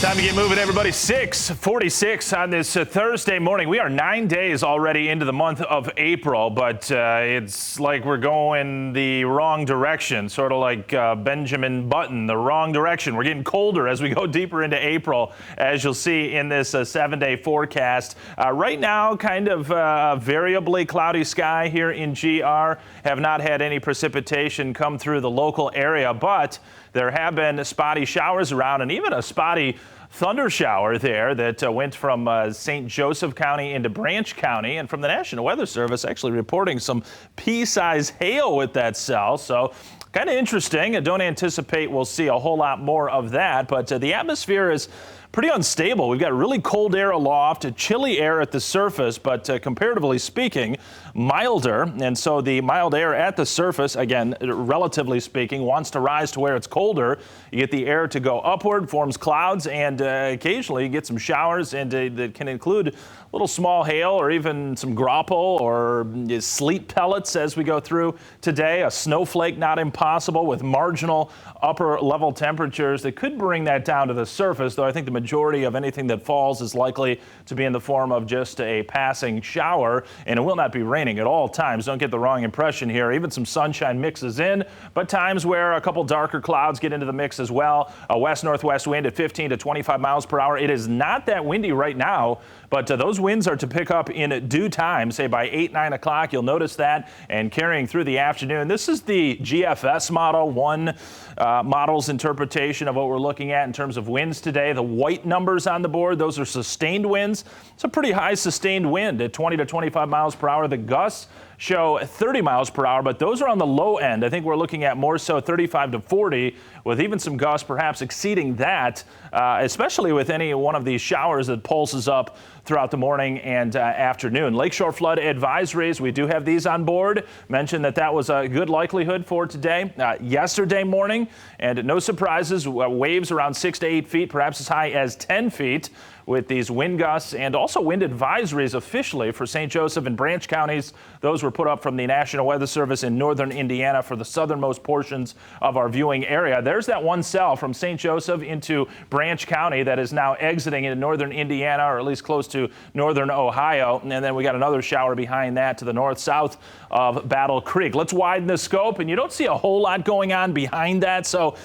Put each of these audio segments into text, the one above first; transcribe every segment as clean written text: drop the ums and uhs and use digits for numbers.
Time to get moving, everybody. 6:46 on this Thursday morning. We are 9 days already into the month of April, but it's like we're going the wrong direction, sort of like Benjamin Button, the wrong direction. We're getting colder as we go deeper into April, as you'll see in this 7-day forecast. Right now, kind of variably cloudy sky here in GR. Have not had any precipitation come through the local area, but there have been spotty showers around and even a spotty thunder shower there that went from St. Joseph County into Branch County, and from the National Weather Service actually reporting some pea-sized hail with that cell. So kind of interesting. I don't anticipate we'll see a whole lot more of that, but the atmosphere is pretty unstable. We've got really cold air aloft, chilly air at the surface, but comparatively speaking, milder. And so the mild air at the surface, again, relatively speaking, wants to rise to where it's colder. You get the air to go upward, forms clouds, and occasionally you get some showers, and that can include little small hail or even some graupel or sleet pellets as we go through today. A snowflake not impossible with marginal upper level temperatures that could bring that down to the surface, though I think the majority of anything that falls is likely to be in the form of just a passing shower, and it will not be raining at all times. Don't get the wrong impression here. Even some sunshine mixes in, but times where a couple darker clouds get into the mix as well. A west-northwest wind at 15 to 25 miles per hour. It is not that windy right now, but those winds are to pick up in due time, say by 8, 9 o'clock. You'll notice that, and carrying through the afternoon. This is the GFS model, one model's interpretation of what we're looking at in terms of winds today. The white numbers on the board, those are sustained winds. It's a pretty high sustained wind at 20 to 25 miles per hour. The gusts show 30 miles per hour, but those are on the low end. I think we're looking at more so 35 to 40, with even some gusts perhaps exceeding that, especially with any one of these showers that pulses up throughout the morning and afternoon. Lakeshore flood advisories, we do have these on board. Mentioned that was a good likelihood for today. Yesterday morning, and no surprises, waves around 6 to 8 feet, perhaps as high as 10 feet. With these wind gusts and also wind advisories officially for St. Joseph and Branch counties. Those were put up from the National Weather Service in northern Indiana for the southernmost portions of our viewing area. There's that one cell from St. Joseph into Branch County that is now exiting into northern Indiana, or at least close to northern Ohio. And then we got another shower behind that to the north-south of Battle Creek. Let's widen the scope, and you don't see a whole lot going on behind that. So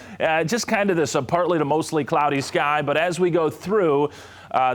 just kind of this partly to mostly cloudy sky. But as we go through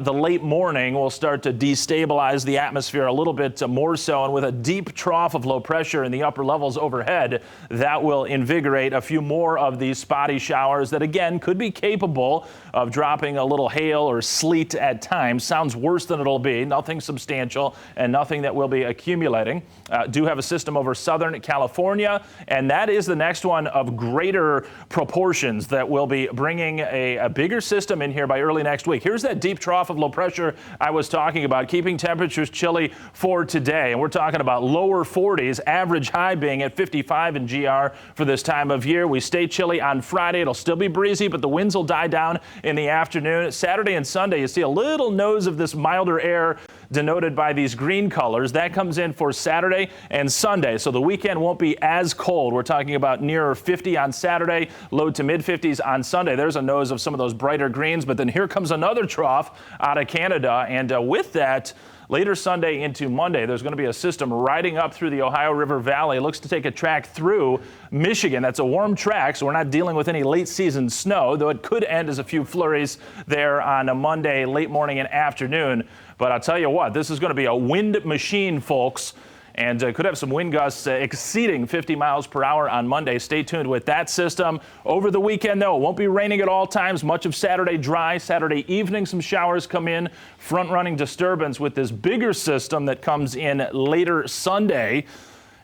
the late morning, will start to destabilize the atmosphere a little bit more so, and with a deep trough of low pressure in the upper levels overhead, that will invigorate a few more of these spotty showers that, again, could be capable of dropping a little hail or sleet at times. Sounds worse than it'll be. Nothing substantial and nothing that will be accumulating. Do have a system over southern California, and that is the next one of greater proportions that will be bringing a bigger system in here by early next week. Here's that deep trough of low pressure I was talking about, keeping temperatures chilly for today. And we're talking about lower 40s, average high being at 55 in GR for this time of year. We stay chilly on Friday. It'll still be breezy, but the winds will die down in the afternoon. Saturday and Sunday, you see a little nose of this milder air denoted by these green colors. That comes in for Saturday and Sunday. So the weekend won't be as cold. We're talking about nearer 50 on Saturday, low to mid 50s on Sunday. There's a nose of some of those brighter greens, but then here comes another trough out of Canada. And with that, later Sunday into Monday, there's going to be a system riding up through the Ohio River Valley. It looks to take a track through Michigan. That's a warm track, so we're not dealing with any late season snow, though it could end as a few flurries there on a Monday, late morning and afternoon. But I'll tell you what, this is going to be a wind machine, folks. And could have some wind gusts exceeding 50 miles per hour on Monday. Stay tuned with that system. Over the weekend, though, it won't be raining at all times. Much of Saturday dry. Saturday evening, some showers come in. Front-running disturbance with this bigger system that comes in later Sunday.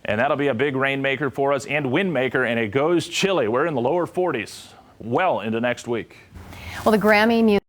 And that'll be a big rainmaker for us and wind maker, and it goes chilly. We're in the lower 40s well into next week. Well, the Grammy music